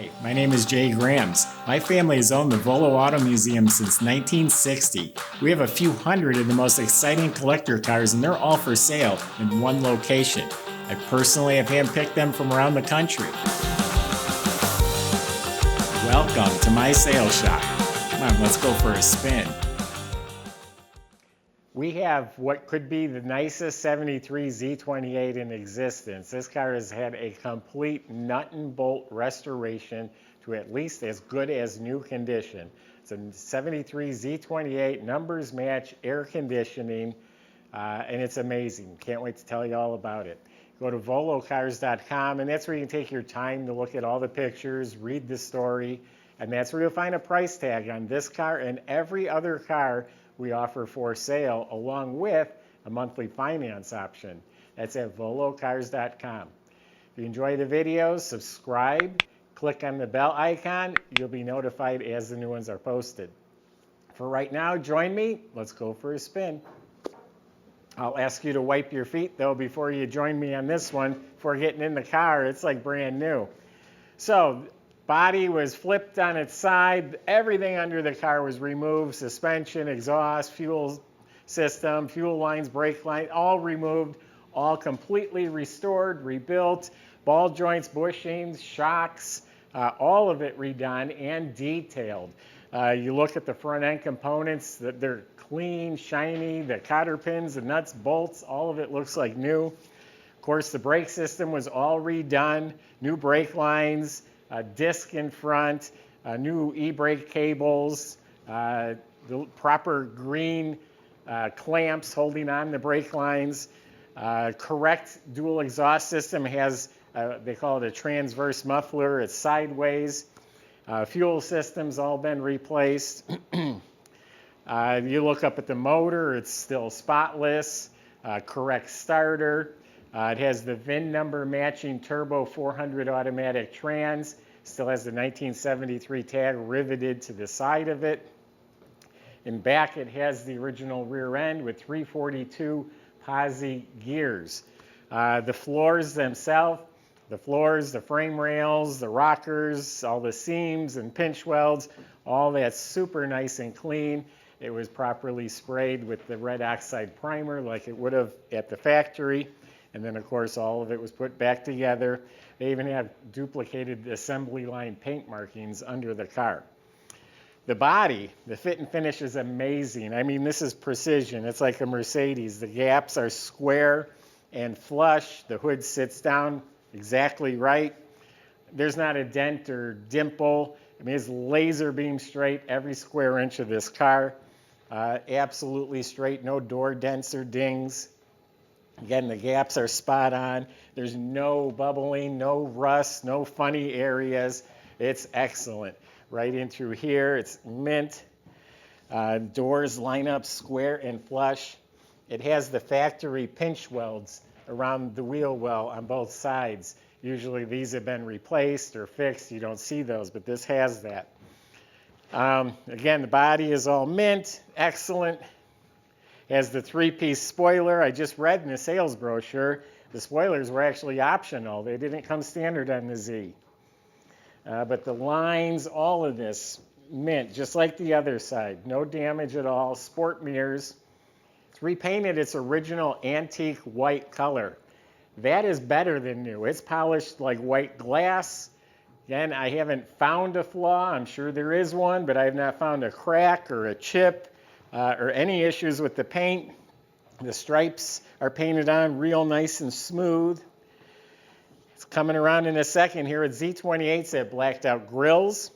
Hi, my name is Jay Grams. My family has owned the Volo Auto Museum since 1960. We have a few hundred of the most exciting collector cars, and they're all for sale in one location. I personally have handpicked them from around the country. Welcome to my sales shop. Come on, let's go for a spin. We have what could be the nicest 73 Z28 in existence. This car has had a complete nut and bolt restoration to at least as good as new condition. It's a 73 Z28, numbers match, air conditioning, and it's amazing. Can't wait to tell you all about it. Go to volocars.com, and that's where you can take your time to look at all the pictures, read the story, and that's where you'll find a price tag on this car and every other car we offer for sale, along with a monthly finance option. That's at volocars.com. If you enjoy the videos, subscribe, click on the bell icon. You'll be notified as the new ones are posted. For right now, join me. Let's go for a spin. I'll ask you to wipe your feet, though, before you join me on this one. Before getting in the car, it's like brand new. So, body was flipped on its side. Everything under the car was removed. Suspension, exhaust, fuel system, fuel lines, brake line, all removed, all completely restored, rebuilt. Ball joints, bushings, shocks, all of it redone and detailed. You look at the front end components, they're clean, shiny, the cotter pins, the nuts, bolts, all of it looks like new. Of course, the brake system was all redone, new brake lines, disc in front, new e-brake cables, the proper green clamps holding on the brake lines, correct dual exhaust system has, they call it a transverse muffler, it's sideways. Fuel system's all been replaced. You look up at the motor, it's still spotless, correct starter. It has the VIN number matching turbo 400 automatic trans. Still has the 1973 tag riveted to the side of it. In back, it has the original rear end with 342 posi gears. The floors themselves, the frame rails, the rockers, all the seams and pinch welds, all that's super nice and clean. It was properly sprayed with the red oxide primer like it would have at the factory. And then, of course, all of it was put back together. They even have duplicated assembly line paint markings under the car. The body, the fit and finish is amazing. I mean, this is precision. It's like a Mercedes. The gaps are square and flush. The hood sits down exactly right. There's not a dent or dimple. I mean, it's laser beam straight every square inch of this car. Absolutely straight, no door dents or dings. Again, the gaps are spot on. There's no bubbling, no rust, no funny areas. It's excellent. Right in through here, it's mint. Doors line up square and flush. It has the factory pinch welds around the wheel well on both sides. Usually these have been replaced or fixed. You don't see those, but this has that. Again, the body is all mint, excellent. Has the three-piece spoiler. I just read in the sales brochure, the spoilers were actually optional. They didn't come standard on the Z. But the lines, all of this, mint, just like the other side. No damage at all. Sport mirrors. It's repainted its original antique white color. That is better than new. It's polished like white glass. Again, I haven't found a flaw. I'm sure there is one, but I have not found a crack or a chip. Or any issues with the paint. The stripes are painted on real nice and smooth. It's coming around in a second here with Z28s that blacked out grills,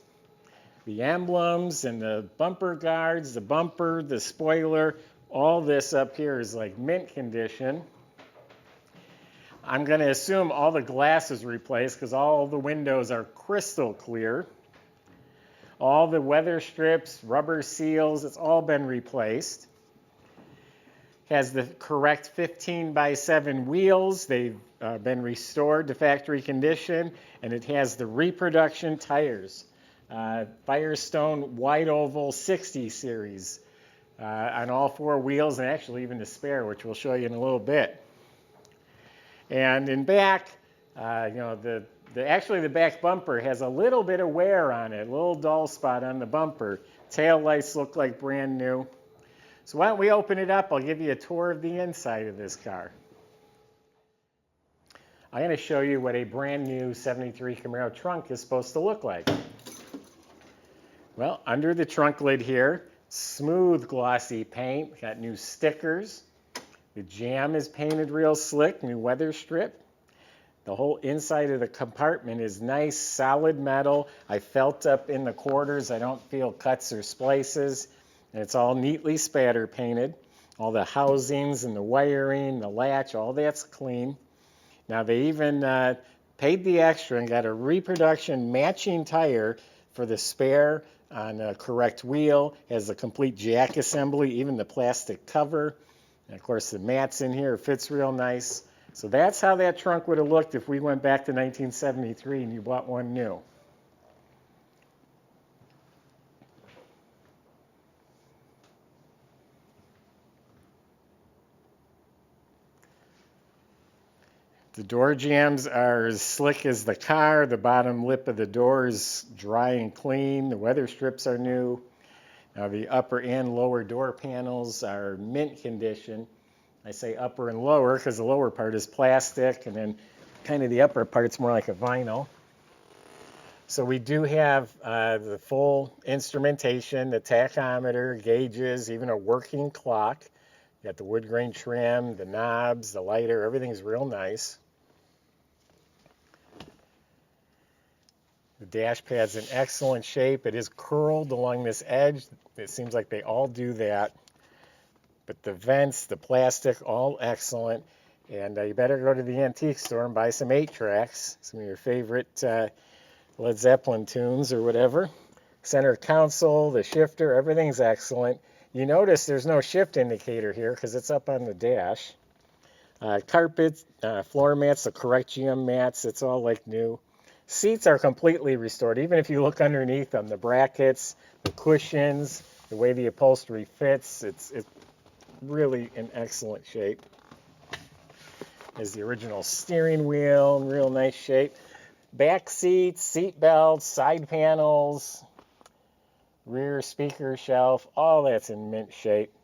the emblems and the bumper guards, the bumper, the spoiler, all this up here is like mint condition. I'm going to assume all the glass is replaced because all the windows are crystal clear. All the weather strips, rubber seals, it's all been replaced. Has the correct 15x7 wheels. They've been restored to factory condition. And it has the reproduction tires. Firestone wide oval 60 series on all four wheels, and actually even the spare, which we'll show you in a little bit. And in back, the Actually, the back bumper has a little bit of wear on it, a little dull spot on the bumper. Tail lights look like brand new. So why don't we open it up? I'll give you a tour of the inside of this car. I'm going to show you what a brand new 73 Camaro trunk is supposed to look like. Well, under the trunk lid here, smooth glossy paint, got new stickers. The jamb is painted real slick, new weather strip. The whole inside of the compartment is nice, solid metal. I felt up in the quarters. I don't feel cuts or splices. And it's all neatly spatter painted. All the housings and the wiring, the latch, all that's clean. Now they even paid the extra and got a reproduction matching tire for the spare on a correct wheel. Has the complete jack assembly, even the plastic cover. And of course the mats in here fits real nice. So that's how that trunk would have looked if we went back to 1973 and you bought one new. The door jambs are as slick as the car. The bottom lip of the door is dry and clean. The weather strips are new. Now the upper and lower door panels are mint condition. I say upper and lower because the lower part is plastic, and then kind of the upper part's more like a vinyl. So we do have the full instrumentation, the tachometer, gauges, even a working clock. You got the wood grain trim, the knobs, the lighter, everything's real nice. The dash pad's in excellent shape. It is curled along this edge. It seems like they all do that. But the vents, the plastic, all excellent. And you better go to the antique store and buy some 8-tracks, some of your favorite Led Zeppelin tunes or whatever. Center console, the shifter, everything's excellent. You notice there's no shift indicator here because it's up on the dash. Carpet, floor mats, the correct GM mats, it's all like new. Seats are completely restored. Even if you look underneath them, the brackets, the cushions, the way the upholstery fits, it's really in excellent shape. There's the original steering wheel in real nice shape. Back seats, seat belts, side panels, rear speaker shelf, all that's in mint shape.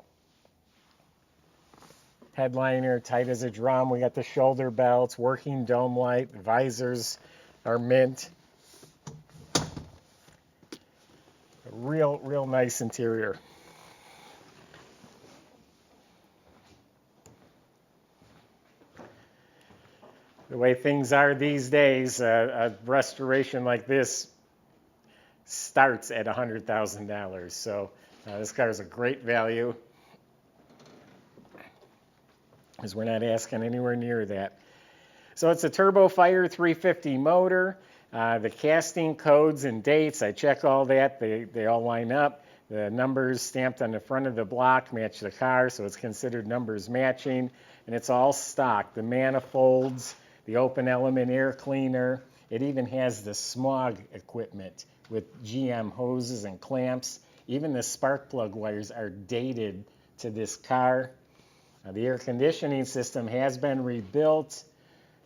Headliner tight as a drum. We got the shoulder belts, working dome light, the visors are mint. A real nice interior. The way things are these days, a restoration like this starts at $100,000. So this car is a great value, because we're not asking anywhere near that. So it's a Turbo Fire 350 motor. The casting codes and dates, I check all that. They all line up. The numbers stamped on the front of the block match the car, so it's considered numbers matching. And it's all stock. The manifolds, the open element air cleaner. It even has the smog equipment with GM hoses and clamps. Even the spark plug wires are dated to this car. The air conditioning system has been rebuilt,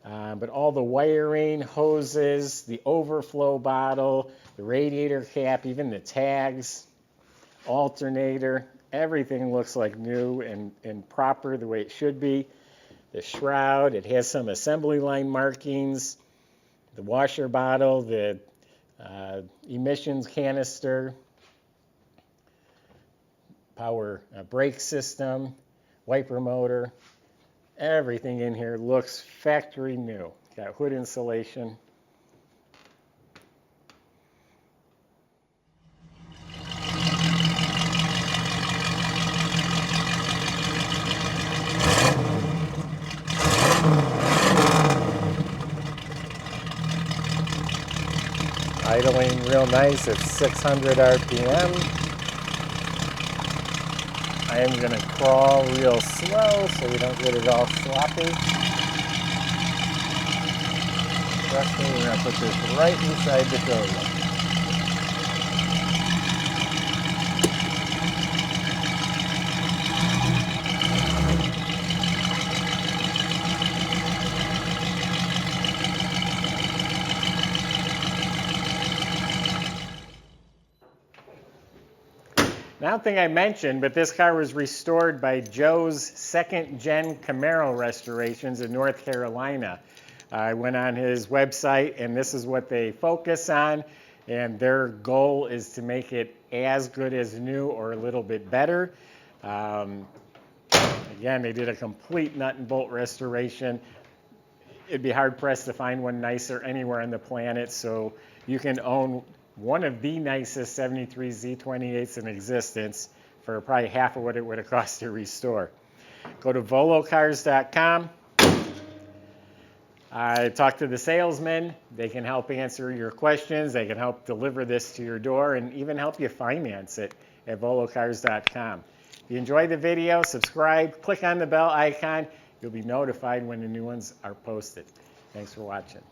but all the wiring, hoses, the overflow bottle, the radiator cap, even the tags, alternator, everything looks like new and proper the way it should be. The shroud, it has some assembly line markings, the washer bottle, the emissions canister, power brake system, wiper motor, everything in here looks factory new. Got hood insulation. Idling real nice at 600 RPM. I am going to crawl real slow so we don't get it all sloppy. Trust me, we're going to put this right inside the showroom. Now, I don't think I mentioned, but this car was restored by Joe's second Gen Camaro restorations in North Carolina. I went on his website, and this is what they focus on, and their goal is to make it as good as new or a little bit better. Again, they did a complete nut and bolt restoration. It'd be hard pressed to find one nicer anywhere on the planet, so you can own one of the nicest 73 Z28s in existence for probably half of what it would have cost to restore. Go to volocars.com. Talk to the salesman. They can help answer your questions. They can help deliver this to your door and even help you finance it at volocars.com. If you enjoyed the video, subscribe, click on the bell icon. You'll be notified when the new ones are posted. Thanks for watching.